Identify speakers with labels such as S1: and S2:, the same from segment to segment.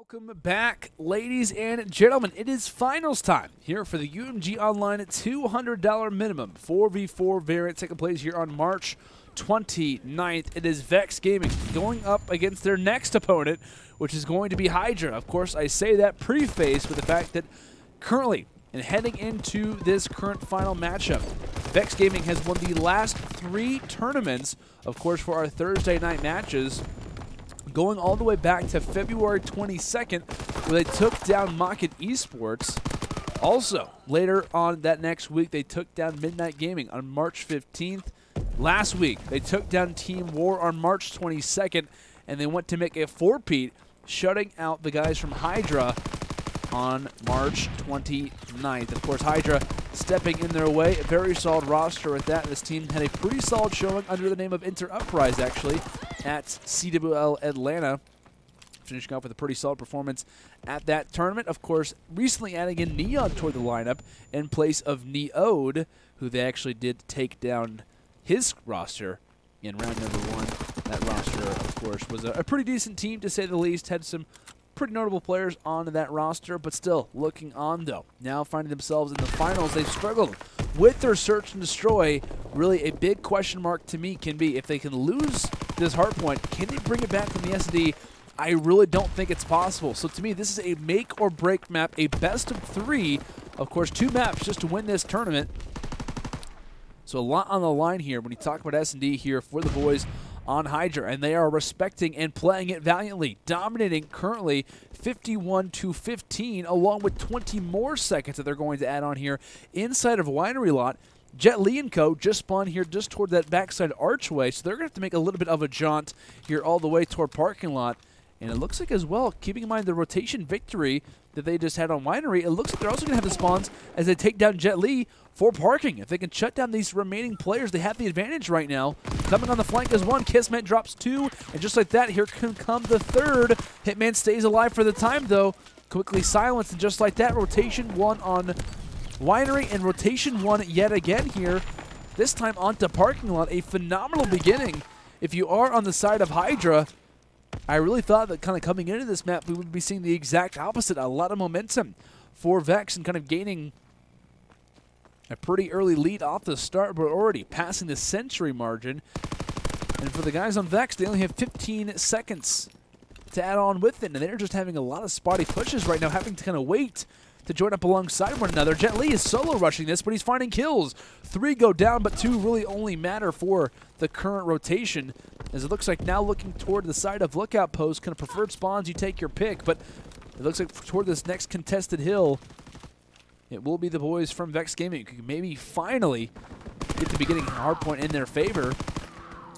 S1: Welcome back, ladies and gentlemen. It is finals time here for the UMG Online $200 minimum 4v4 variant taking place here on March 29th. It is VexX Gaming going up against their next opponent, which is going to be Hydra. Of course, I say that prefaced with the fact that currently, and heading into this current final matchup, VexX Gaming has won the last 3 tournaments, of course, for our Thursday night matches, going all the way back to February 22nd, where they took down Market Esports. Also, later on that next week, they took down Midnight Gaming on March 15th. Last week, they took down Team War on March 22nd, and they went to make a 4-peat, shutting out the guys from Hydra on March 29th. Of course, Hydra stepping in their way. A very solid roster at that. This team had a pretty solid showing under the name of Uprise, actually, at CWL Atlanta, finishing off with a pretty solid performance at that tournament. Of course, recently adding in Neonn toward the lineup in place of Neonn, who they actually did take down his roster in round number 1. That roster, of course, was a pretty decent team, to say the least. Had some pretty notable players on that roster, but still looking on, though. Now finding themselves in the finals, they've struggled with their search and destroy. Really, a big question mark to me can be if they can lose this Hardpoint, can they bring it back from the SD? I really don't think it's possible. So to me, this is a make or break map, a best of 3. Of course, 2 maps just to win this tournament. So a lot on the line here when you talk about S&D here for the boys on Hydra, and they are respecting and playing it valiantly, dominating currently 51-15, along with 20 more seconds that they're going to add on here inside of Winery Lot. JetLi and Co. just spawned here just toward that backside archway, so they're going to have to make a little bit of a jaunt here all the way toward parking lot. And it looks like as well, keeping in mind the rotation victory that they just had on Winery, it looks like they're also going to have the spawns as they take down JetLi for parking. If they can shut down these remaining players, they have the advantage right now. Coming on the flank is 1, KiSMET drops 2, and just like that, here can come the 3rd. Hitman stays alive for the time, though. Quickly silenced, and just like that, rotation 1 on Winery, and rotation 1 yet again here, this time onto parking lot. A phenomenal beginning. If you are on the side of Hydra, I really thought that kind of coming into this map, we would be seeing the exact opposite. A lot of momentum for VexX and kind of gaining a pretty early lead off the start, but already passing the century margin. And for the guys on VexX, they only have 15 seconds to add on with it, and they're just having a lot of spotty pushes right now, having to kind of wait to join up alongside one another. JetLi is solo rushing this, but he's finding kills. 3 go down, but 2 really only matter for the current rotation, as it looks like now looking toward the side of Lookout Post, kind of preferred spawns, you take your pick, but it looks like toward this next contested hill, it will be the boys from VexX Gaming who can maybe finally get to be getting Hardpoint in their favor.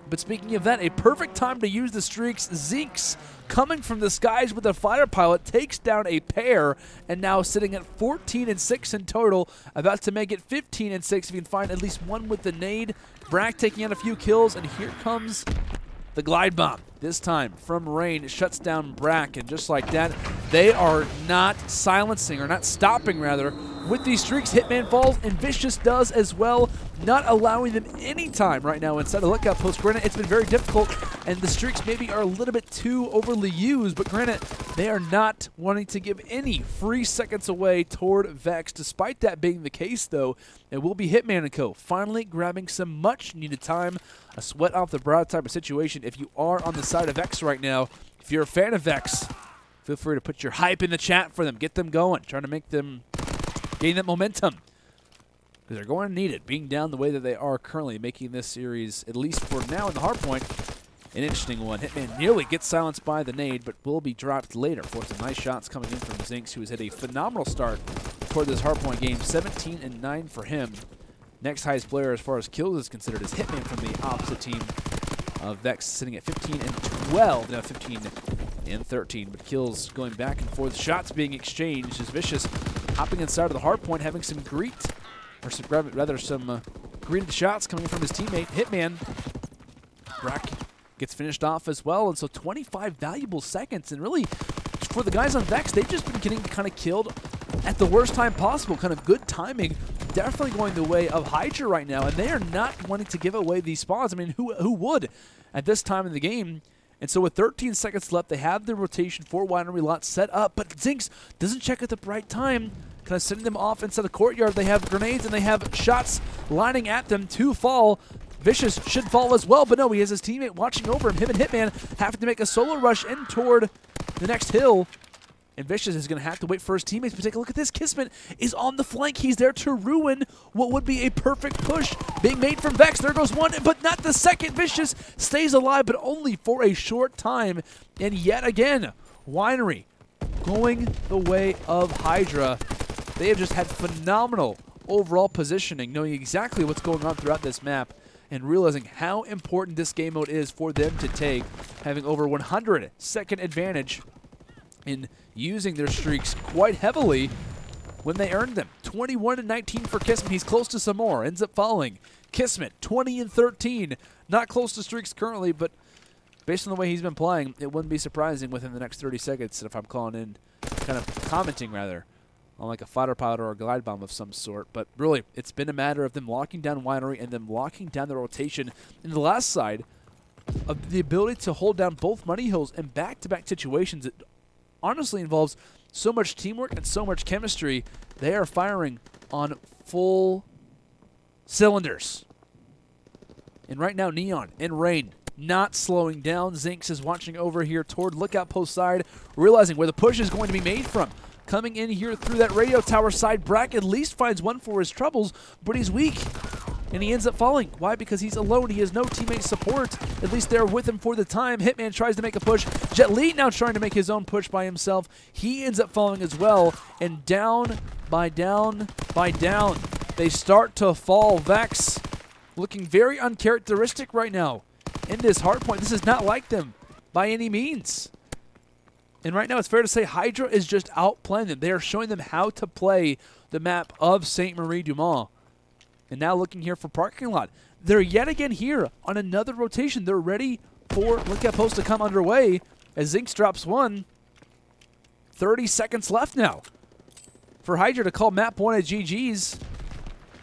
S1: But speaking of that, a perfect time to use the streaks. Zinx, coming from the skies with a fighter pilot, takes down a pair, and now sitting at 14-6 in total, about to make it 15-6 if you can find at least one with the nade. Brack taking out a few kills, and here comes the glide bomb. This time from Rain, it shuts down Brack, and just like that, they are not silencing, or not stopping rather, with these streaks. Hitman falls, and Vicious does as well, not allowing them any time right now inside the Lookout Post. Granted, it's been very difficult, and the streaks maybe are a little bit too overly used, but granted, they are not wanting to give any free seconds away toward VexX. Despite that being the case, though, it will be Hitman & Co. finally grabbing some much-needed time, a sweat off the brow type of situation. If you are on the side of VexX right now, if you're a fan of VexX, feel free to put your hype in the chat for them. Get them going, trying to make them gain that momentum, because they're going to need it, being down the way that they are currently, making this series, at least for now in the Hardpoint, an interesting one. Hitman nearly gets silenced by the nade, but will be dropped later for some nice shots coming in from Zinx, who has had a phenomenal start toward this Hardpoint game. 17-9 for him. Next highest player as far as kills is considered is Hitman from the opposite team of VexX, sitting at 15-12, now 15-13, but kills going back and forth, shots being exchanged as Vicious hopping inside of the Hardpoint, having some greet, or some, rather some greeted shots coming from his teammate. Hitman, Brack gets finished off as well, and so 25 valuable seconds, and really, for the guys on VexX, they've just been getting kind of killed at the worst time possible. Kind of good timing, definitely going the way of Hydra right now, and they are not wanting to give away these spawns. I mean, who would at this time in the game? And so with 13 seconds left, they have the rotation for Winery lot set up, but Zinx doesn't check at the right time, kind of sending them off inside the courtyard. They have grenades and they have shots lining at them to fall. Vicious should fall as well, but no, he has his teammate watching over him. Him and Hitman having to make a solo rush in toward the next hill. And Vicious is going to have to wait for his teammates. But take a look at this. KiSMET is on the flank. He's there to ruin what would be a perfect push being made from Vex. There goes one, but not the second. Vicious stays alive, but only for a short time. And yet again, Winery going the way of Hydra. They have just had phenomenal overall positioning, knowing exactly what's going on throughout this map and realizing how important this game mode is for them to take, having over 100-second advantage in using their streaks quite heavily when they earned them. 21-19 for KiSMET. He's close to some more. Ends up falling. KiSMET 20-13. Not close to streaks currently, but based on the way he's been playing, it wouldn't be surprising within the next 30 seconds if I'm calling in, kind of commenting rather, on like a fighter pilot or a glide bomb of some sort. But really, it's been a matter of them locking down Winery and them locking down the rotation. And the last side of the ability to hold down both money hills in back-to-back situations, it honestly involves so much teamwork and so much chemistry. They are firing on full cylinders. And right now, Neonn and Rain not slowing down. Zinx is watching over here toward lookout post side, realizing where the push is going to be made from. Coming in here through that radio tower side, Brack at least finds one for his troubles, but he's weak. And he ends up falling. Why? Because he's alone. He has no teammate support, at least there with him for the time. Hitman tries to make a push. JetLi now trying to make his own push by himself. He ends up falling as well. And down by down by down, they start to fall. Vex looking very uncharacteristic right now in this hardpoint. This is not like them by any means. And right now, it's fair to say Hydra is just outplaying them. They are showing them how to play the map of St. Marie-du-Mont. And now looking here for parking lot. They're yet again here on another rotation. They're ready for lookout post to come underway as Zinx drops one. 30 seconds left now for Hydra to call map point at GG's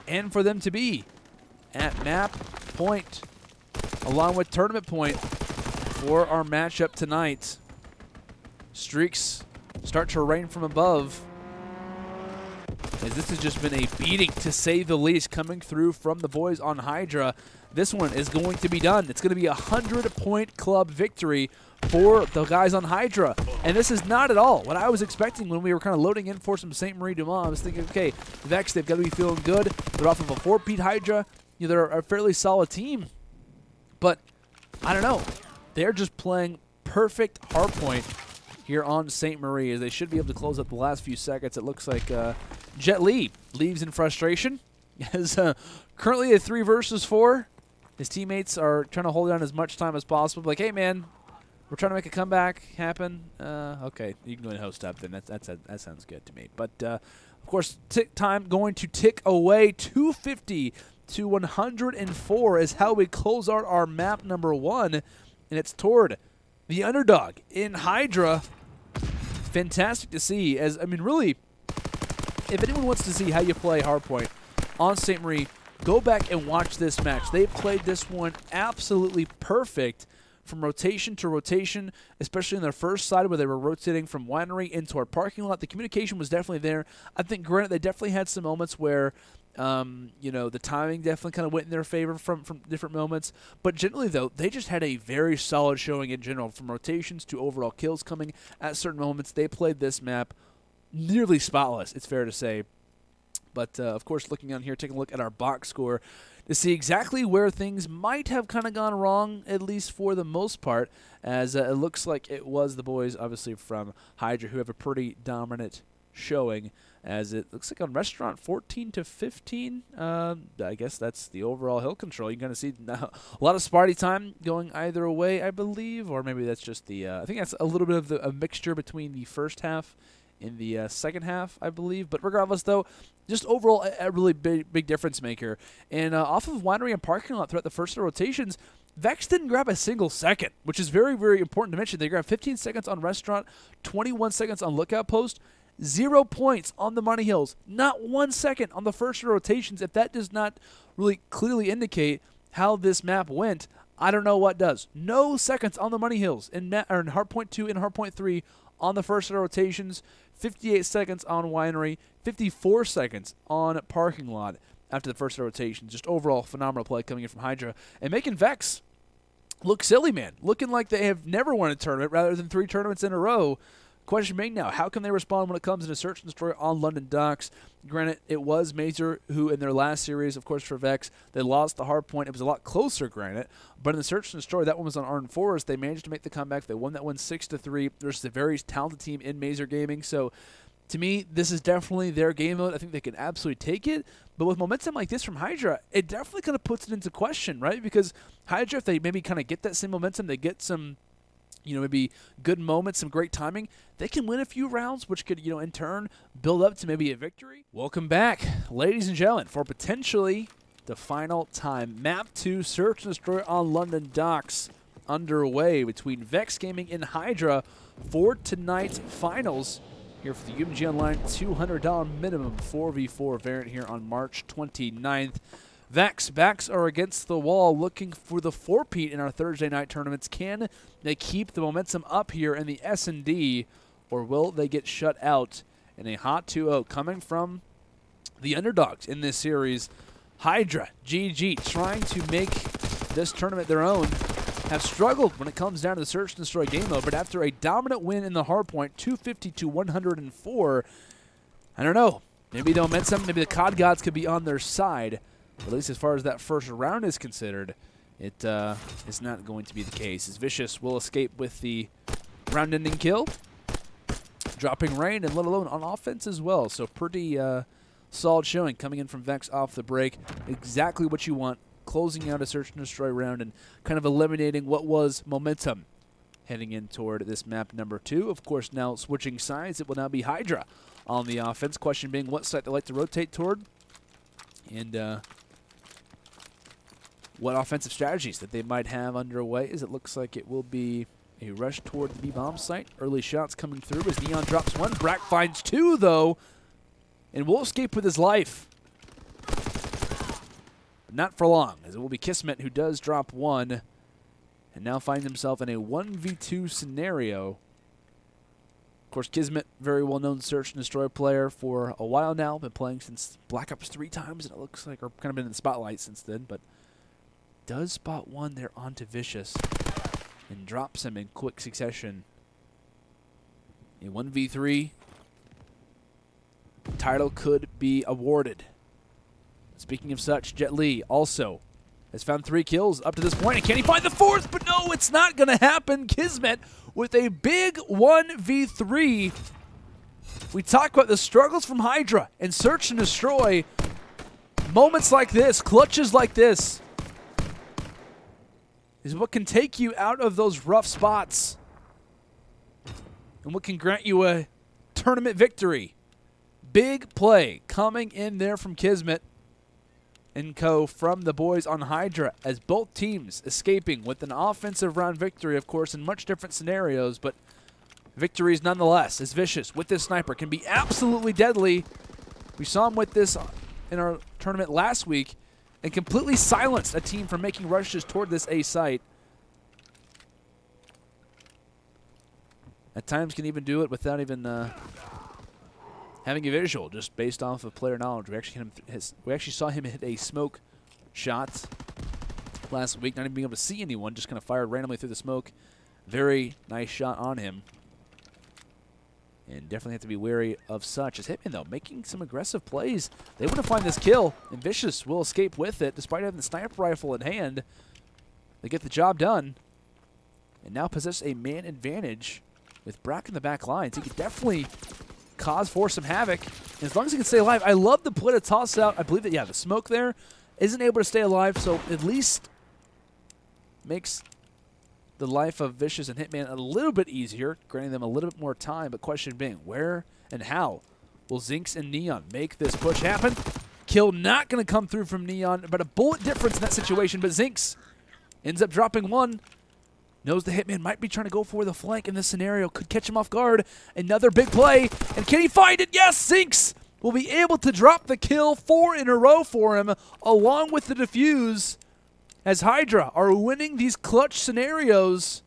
S1: and for them to be at map point along with tournament point for our matchup tonight. Streaks start to rain from above, as this has just been a beating, to say the least, coming through from the boys on Hydra. This one is going to be done. It's going to be a 100-point club victory for the guys on Hydra. And this is not at all what I was expecting when we were kind of loading in for some St. Marie-du-Mont. I was thinking, okay, Vex, they've got to be feeling good. They're off of a 4-peat Hydra. You know, they're a fairly solid team. But, I don't know. They're just playing perfect hardpoint here on St. Marie, as they should be able to close up the last few seconds. It looks like JetLi leaves in frustration. As currently a 3 versus 4. His teammates are trying to hold down as much time as possible. Like, hey, man, we're trying to make a comeback happen. Okay, you can go and host up then. That sounds good to me. But, of course, time going to tick away. 250 to 104 is how we close out our map number 1. And it's toward the underdog in Hydra. Fantastic to see. As I mean, really, if anyone wants to see how you play hardpoint on St. Marie, go back and watch this match. They played this one absolutely perfect from rotation to rotation, especially in their first side where they were rotating from Winery into our parking lot. The communication was definitely there. I think, granted, they definitely had some moments where you know, the timing definitely kind of went in their favor from different moments. But generally, though, they just had a very solid showing in general, from rotations to overall kills coming at certain moments. They played this map nearly spotless, it's fair to say. But, of course, looking on here, taking a look at our box score to see exactly where things might have kind of gone wrong, at least for the most part, as it looks like it was the boys, obviously, from Hydra, who have a pretty dominant showing, as it looks like on restaurant 14 to 15. I guess that's the overall hill control. You're going to see a lot of Sparty time going either way, I believe, or maybe that's just the I think that's a little bit of a mixture between the first half and the second half, I believe. But regardless, though, just overall a really big difference maker. And off of Winery and parking lot throughout the first rotations, Vex didn't grab a single second, which is very, very important to mention. They grabbed 15 seconds on restaurant, 21 seconds on lookout post, 0 points on the money hills, not 1 second on the first rotations. If that does not really clearly indicate how this map went, I don't know what does. No seconds on the money hills in Hardpoint 2 and Hardpoint 3 on the first set of rotations. 58 seconds on Winery. 54 seconds on Parking Lot after the first set of rotations. Just overall phenomenal play coming in from Hydra. And making Vex look silly, man. Looking like they have never won a tournament rather than 3 tournaments in a row. Question being now, how can they respond when it comes to search and destroy on London docks? Granted, it was Mazer who, in their last series, of course, for Vex, they lost the Hardpoint. It was a lot closer, granted. But in the search and destroy, that one was on Arden Forest. They managed to make the comeback. They won that one 6-3 versus a very talented team in Mazer Gaming. So, to me, this is definitely their game mode. I think they can absolutely take it. But with momentum like this from Hydra, it definitely kind of puts it into question, right? Because Hydra, if they maybe kind of get that same momentum, they get some, maybe good moments, some great timing, they can win a few rounds, which could, in turn, build up to maybe a victory. Welcome back, ladies and gentlemen, for potentially the final time. Map 2, Search and Destroy on London docks underway between Vex Gaming and Hydra for tonight's finals here for the UMG Online $200 minimum 4v4 variant here on March 29th. Vex backs are against the wall looking for the 4-peat in our Thursday night tournaments. Can they keep the momentum up here in the S&D, or will they get shut out in a hot 2-0 coming from the underdogs in this series? Hydra, GG, trying to make this tournament their own, have struggled when it comes down to the Search and Destroy game mode, but after a dominant win in the Hardpoint, 250-104, I don't know, maybe the momentum, maybe the COD gods could be on their side. At least as far as that first round is considered, it is not going to be the case. As Vicious will escape with the round-ending kill, dropping rain, and let alone on offense as well. So pretty solid showing coming in from Vex off the break. Exactly what you want, closing out a Search and Destroy round and kind of eliminating what was momentum heading in toward this map number 2. Of course, now switching sides, it will now be Hydra on the offense. Question being what side they like to rotate toward, and what offensive strategies that they might have underway, as it looks like it will be a rush toward the B-bomb site. Early shots coming through as Neonn drops 1. Brack finds 2, though, and will escape with his life. But not for long, as it will be KiSMET who does drop 1, and now finds himself in a 1v2 scenario. Of course, KiSMET, very well-known Search and Destroy player for a while now. Been playing since Black Ops 3 times, and it looks like, or kind of been in the spotlight since then, but does spot 1 there onto Vicious and drops him in quick succession. A 1v3 title could be awarded. Speaking of such, JetLi also has found 3 kills up to this point, and can he find the 4th? But no, it's not going to happen. KiSMET with a big 1v3. We talk about the struggles from Hydra and Search and Destroy. Moments like this, clutches like this, is what can take you out of those rough spots and what can grant you a tournament victory. Big play coming in there from KiSMET and co from the boys on Hydra, as both teams escaping with an offensive round victory, of course, in much different scenarios, but victories nonetheless, as Vicious with this sniper can be absolutely deadly. We saw him with this in our tournament last week and completely silenced a team from making rushes toward this A site. At times can even do it without even having a visual, just based off of player knowledge. We actually saw him hit a smoke shot last week, not even being able to see anyone, just kind of fired randomly through the smoke. Very nice shot on him. And definitely have to be wary of such. As Hitman, though, making some aggressive plays. They want to find this kill, and Vicious will escape with it. Despite having the sniper rifle in hand, they get the job done. And now possess a man advantage with Brack in the back lines. He could definitely cause for some havoc. And as long as he can stay alive, I love the play to toss out. I believe that, yeah, the smoke there isn't able to stay alive, so at least makes the life of Vicious and Hitman a little bit easier, granting them a little bit more time. But question being, where and how will Zinx and Neonn make this push happen? Kill not going to come through from Neonn, but a bullet difference in that situation. But Zinx ends up dropping 1. Knows the Hitman might be trying to go for the flank in this scenario. Could catch him off guard. Another big play. And can he find it? Yes, Zinx will be able to drop the kill. 4 in a row for him, along with the defuse. as Hydra are winning these clutch scenarios,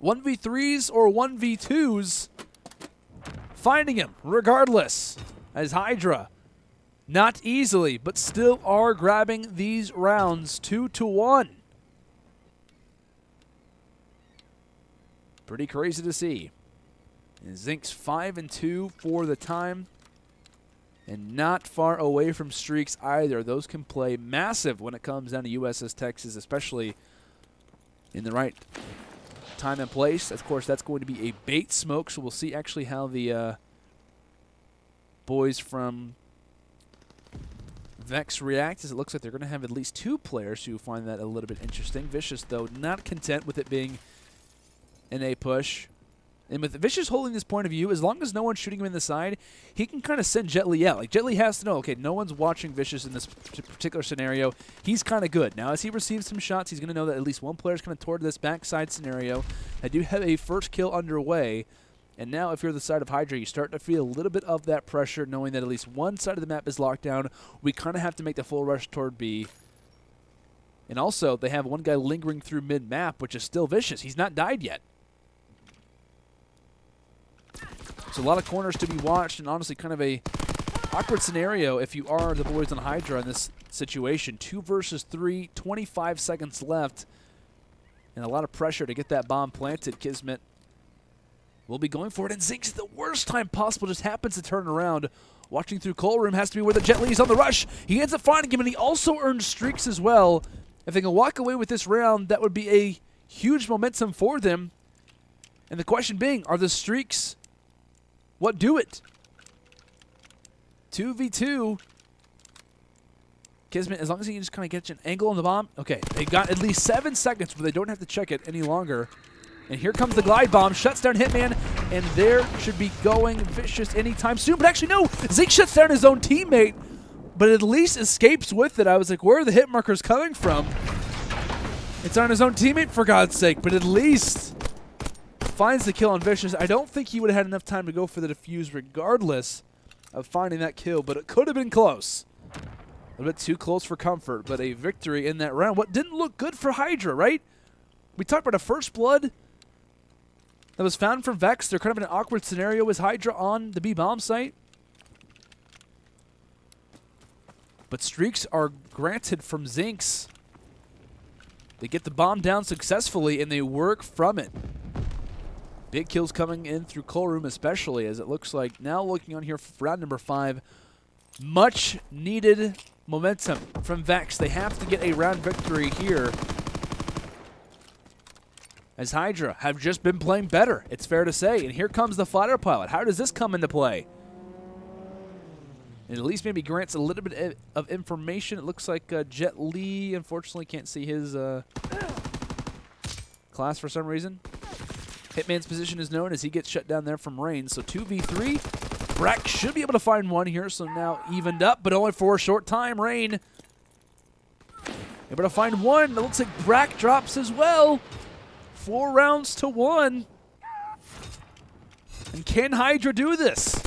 S1: 1v3s or 1v2s, finding him regardless, as Hydra, not easily, but still are grabbing these rounds 2-1. Pretty crazy to see. And Zinx 5-2 for the time, and not far away from streaks either. Those can play massive when it comes down to USS Texas, especially in the right time and place. Of course, that's going to be a bait smoke, so we'll see actually how the boys from Vex react, as it looks like they're going to have at least 2 players who find that a little bit interesting. Vicious, though, not content with it being an A push. And with Vicious holding this point of view, as long as no one's shooting him in the side, he can kind of send JetLi out. Like, JetLi has to know, okay, no one's watching Vicious in this particular scenario. He's kind of good. Now, as he receives some shots, he's going to know that at least one player's kind of toward this backside scenario. I do have a first kill underway. And now, if you're the side of Hydra, you start to feel a little bit of that pressure, knowing that at least one side of the map is locked down. We kind of have to make the full rush toward B. And also, they have one guy lingering through mid-map, which is still Vicious. He's not died yet. So a lot of corners to be watched, and honestly kind of a awkward scenario if you are the boys on Hydra in this situation. 2 versus 3, 25 seconds left, and a lot of pressure to get that bomb planted. KiSMET will be going for it, and Zinx at the worst time possible just happens to turn around. Watching through Coal Room has to be where the JetLi is on the rush. He ends up finding him, and he also earned streaks as well. If they can walk away with this round, that would be a huge momentum for them. And the question being, are the streaks what do it? 2v2. KiSMET, as long as he can just kind of get an angle on the bomb. Okay, they got at least 7 seconds where they don't have to check it any longer. And here comes the glide bomb, shuts down Hitman, and there should be going Vicious anytime soon. But actually, no, Zinx shuts down his own teammate, but at least escapes with it. I was like, where are the hit markers coming from? It's on his own teammate, for God's sake, but at least finds the kill on Vicious. I don't think he would have had enough time to go for the defuse regardless of finding that kill, but it could have been close. A little bit too close for comfort, but a victory in that round. What didn't look good for Hydra, right? We talked about a first blood that was found from Vex. They're kind of in an awkward scenario with Hydra on the B bomb site. But streaks are granted from Zinx. They get the bomb down successfully, and they work from it. Big kills coming in through Coal Room especially, as it looks like now looking on here for round number 5. Much needed momentum from Vex. They have to get a round victory here, as Hydra have just been playing better, it's fair to say. And here comes the fighter pilot. How does this come into play? It at least maybe grants a little bit of information. It looks like JetLi, unfortunately, can't see his class for some reason. Hitman's position is known as he gets shut down there from Rain. So 2v3. Brack should be able to find one here, so now evened up, but only for a short time. Rain able to find one. It looks like Brack drops as well. 4 rounds to 1. And can Hydra do this?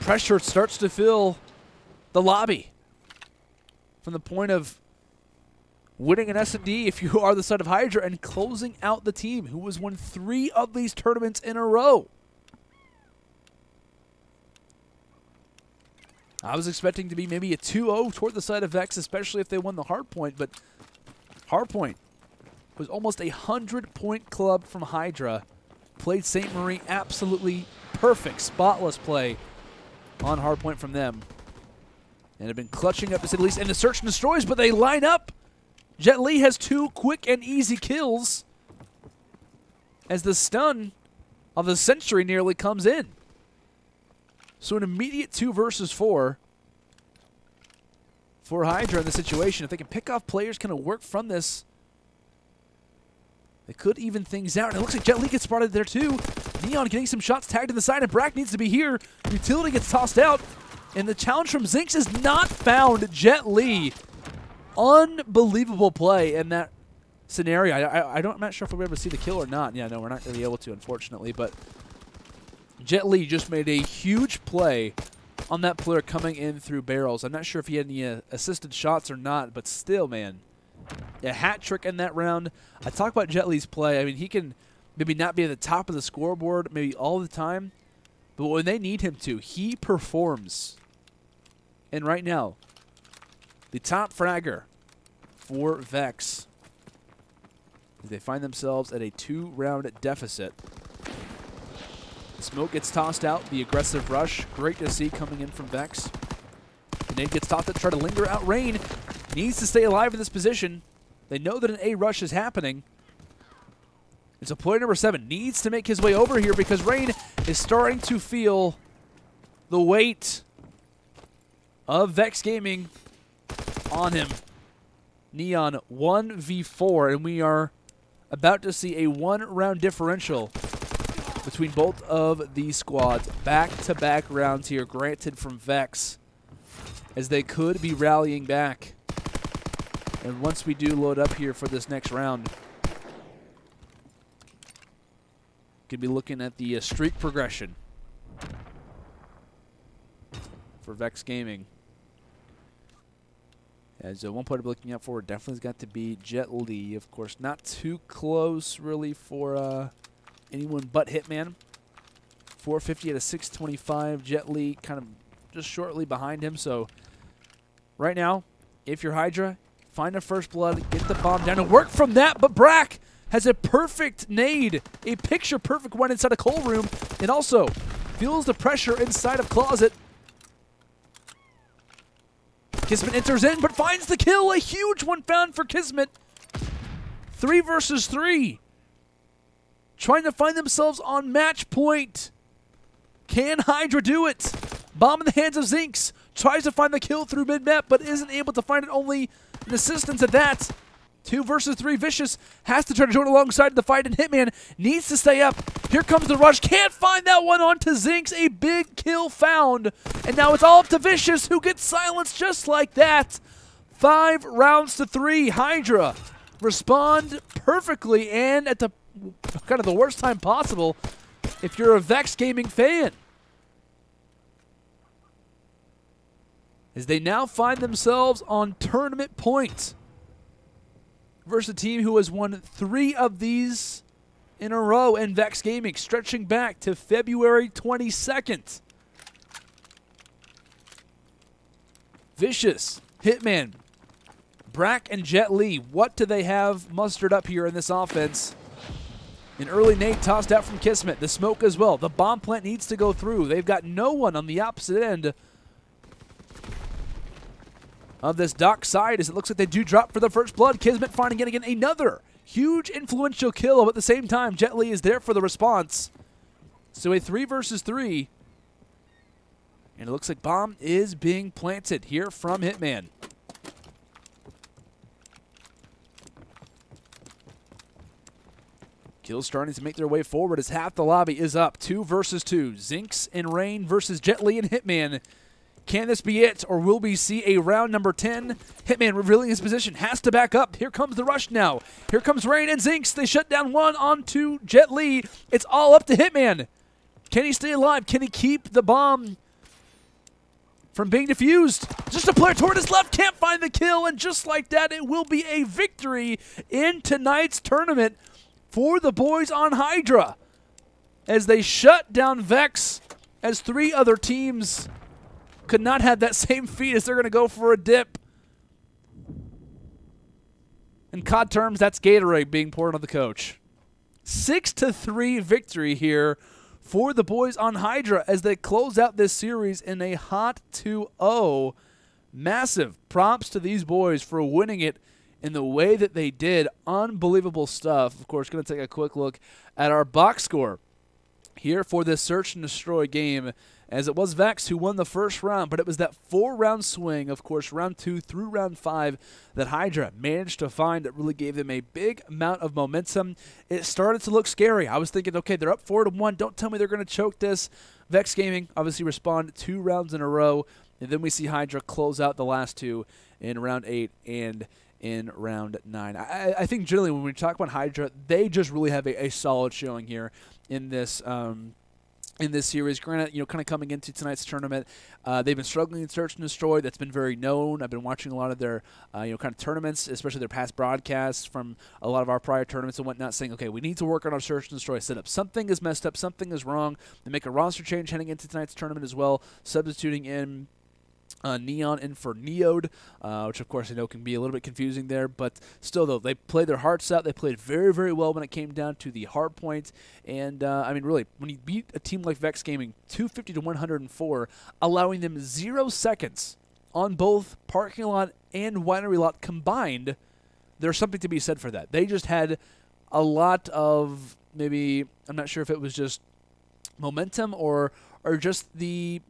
S1: Pressure starts to fill the lobby from the point of winning an S&D if you are the side of Hydra, and closing out the team who has won 3 of these tournaments in a row. I was expecting to be maybe a 2-0 toward the side of Vex, especially if they won the Hardpoint, but Hardpoint was almost a 100-point club from Hydra. Played St. Marie absolutely perfect, spotless play on Hardpoint from them. And have been clutching up to say the least, and the search and destroys, but they line up. JetLi has 2 quick and easy kills as the stun of the century nearly comes in. So an immediate 2 versus 4 for Hydra in the situation. If they can pick off players, kind of work from this, they could even things out. And it looks like JetLi gets spotted there too. Neonn getting some shots tagged in the side, and Brack needs to be here. Utility gets tossed out, and the challenge from Zinx is not found. JetLi, unbelievable play in that scenario. I'm not sure if we'll be able to see the kill or not. Yeah, no, we're not going to be able to, unfortunately. But JetLi just made a huge play on that player coming in through barrels. I'm not sure if he had any assisted shots or not, but still, man, a hat trick in that round. I talk about JetLi's play. I mean, he can maybe not be at the top of the scoreboard maybe all the time, but when they need him to, he performs. And right now, the top fragger for Vex, they find themselves at a 2-round deficit. The smoke gets tossed out. The aggressive rush, great to see coming in from Vex. The nade gets tossed to try to linger out. Rain needs to stay alive in this position. They know that an A rush is happening. And so player number 7 needs to make his way over here because Rain is starting to feel the weight of Vex Gaming on him. Neonn 1v4, and we are about to see a 1-round differential between both of these squads. Back-to-back rounds here granted from Vex, as they could be rallying back. And once we do load up here for this next round, could be looking at the streak progression for Vex Gaming. As one player to be looking out for definitely has got to be JetLi. Of course, not too close really for anyone but Hitman. 450 at a 625. JetLi kind of just shortly behind him. So right now, if you're Hydra, find a first blood, get the bomb down, and work from that. But Brack has a perfect nade, a picture-perfect one inside a coal room, and also feels the pressure inside of Closet. KiSMET enters in, but finds the kill. A huge one found for KiSMET. 3 versus 3. Trying to find themselves on match point. Can Hydra do it? Bomb in the hands of Zinx. Tries to find the kill through mid-map, but isn't able to find it. Only an assistance at that. 2 versus 3. Vicious has to try to join alongside the fight, and Hitman needs to stay up. Here comes the rush. Can't find that one onto Zinx. A big kill found. And now it's all up to Vicious, who gets silenced just like that. 5 rounds to 3. Hydra respond perfectly and at the kind of the worst time possible if you're a Vex Gaming fan, as they now find themselves on tournament point versus a team who has won 3 of these in a row, and Vex Gaming stretching back to February 22nd. Vicious, Hitman, Brack, and JetLi, what do they have mustered up here in this offense? An early nade tossed out from KiSMET. The smoke as well. The bomb plant needs to go through. They've got no one on the opposite end of this dock side, as it looks like they do drop for the first blood. KiSMET finding yet again another huge influential kill, but at the same time, JetLi is there for the response. So a 3 versus 3. And it looks like bomb is being planted here from Hitman. Kills starting to make their way forward as half the lobby is up. 2 versus 2. Zinx and Rain versus JetLi and Hitman. Can this be it, or will we see a round number 10? Hitman revealing his position, has to back up. Here comes the rush now. Here comes Rain and Zinx. They shut down one onto JetLi. It's all up to Hitman. Can he stay alive? Can he keep the bomb from being defused? Just a player toward his left, can't find the kill, and just like that, it will be a victory in tonight's tournament for the boys on Hydra, as they shut down Vex, as 3 other teams could not have that same feat, as they're going to go for a dip. In COD terms, that's Gatorade being poured on the coach. 6-3 victory here for the boys on Hydra as they close out this series in a hot 2-0. Massive props to these boys for winning it in the way that they did. Unbelievable stuff. Of course, going to take a quick look at our box score here for this search and destroy game, as it was Vex who won the first round, but it was that 4-round swing, of course, round 2 through round 5, that Hydra managed to find that really gave them a big amount of momentum. It started to look scary. I was thinking, okay, they're up 4-1. Don't tell me they're going to choke this. Vex Gaming obviously responded 2 rounds in a row, and then we see Hydra close out the last 2 in round 8 and in round 9. I think generally when we talk about Hydra, they just really have a solid showing here in this in this series. Granted, kind of coming into tonight's tournament, they've been struggling in Search and Destroy. That's been very known. I've been watching a lot of their, kind of tournaments, especially their past broadcasts from a lot of our prior tournaments and whatnot, saying, okay, we need to work on our Search and Destroy setup. Something is messed up. Something is wrong. They make a roster change heading into tonight's tournament as well, substituting in Neonn in for Neonn, which of course I know can be a little bit confusing there, but still though, they played their hearts out. They played very, very well when it came down to the Hardpoint, and I mean really, when you beat a team like VexX Gaming 250 to 104, allowing them 0 seconds on both parking lot and winery lot combined, there's something to be said for that. They just had a lot of, maybe, I'm not sure if it was just momentum or just the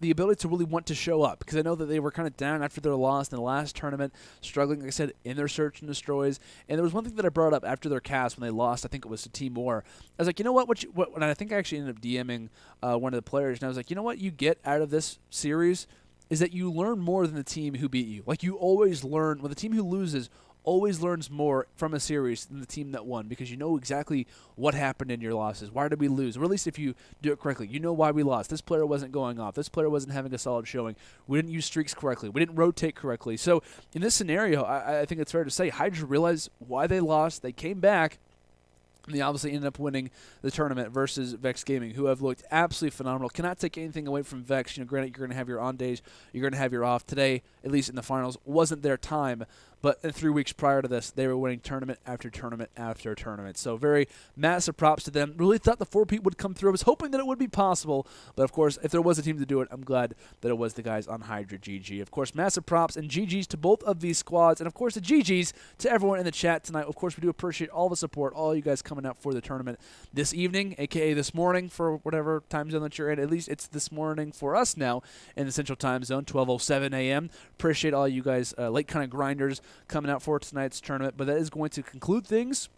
S1: the ability to really want to show up, because I know that they were kind of down after their loss in the last tournament, struggling, like I said, in their Search and Destroys. And there was one thing that I brought up after their cast when they lost. I think it was to Team War. I was like, you know what? And I think I actually ended up DMing one of the players, and I was like, you know what you get out of this series is that you learn more than the team who beat you. Like, you always learn when the team who loses always learns more from a series than the team that won, because you know exactly what happened in your losses. Why did we lose? Or at least if you do it correctly, you know why we lost. This player wasn't going off. This player wasn't having a solid showing. We didn't use streaks correctly. We didn't rotate correctly. So in this scenario, I think it's fair to say Hydra realized why they lost. They came back, and they obviously ended up winning the tournament versus VexX Gaming, who have looked absolutely phenomenal. Cannot take anything away from Vex. Granted, you're going to have your on days, you're going to have your off. Today, at least in the finals, wasn't their time. But in 3 weeks prior to this, they were winning tournament after tournament after tournament. So very massive props to them. Really thought the 4-peat would come through. I was hoping that it would be possible. But, of course, if there was a team to do it, I'm glad that it was the guys on Hydra. GG. Of course, massive props and GGs to both of these squads. And, of course, the GGs to everyone in the chat tonight. Of course, we do appreciate all the support, all you guys coming out for the tournament this evening, a.k.a. this morning for whatever time zone that you're in. At least it's this morning for us now in the Central Time Zone, 12:07 a.m. Appreciate all you guys, late kind of grinders, coming out for tonight's tournament. But that is going to conclude things,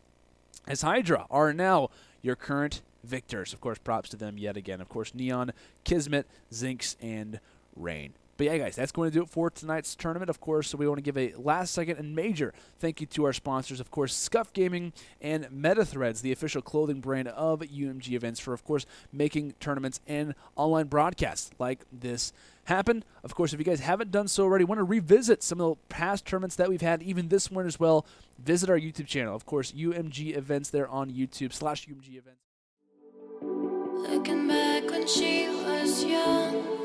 S1: as Hydra are now your current victors. Of course, props to them yet again. Of course, Neonn, KiSMET, Zinx, and Rain. But yeah, guys, that's going to do it for tonight's tournament. Of course, so we want to give a last-second and major thank you to our sponsors, of course, Scuff Gaming and MetaThreads, the official clothing brand of UMG Events, for, of course, making tournaments and online broadcasts like this happen. Of course, if you guys haven't done so already, want to revisit some of the past tournaments that we've had, even this one as well, visit our YouTube channel. Of course, UMG Events there on YouTube, /UMG Events.
S2: Looking back when she was young,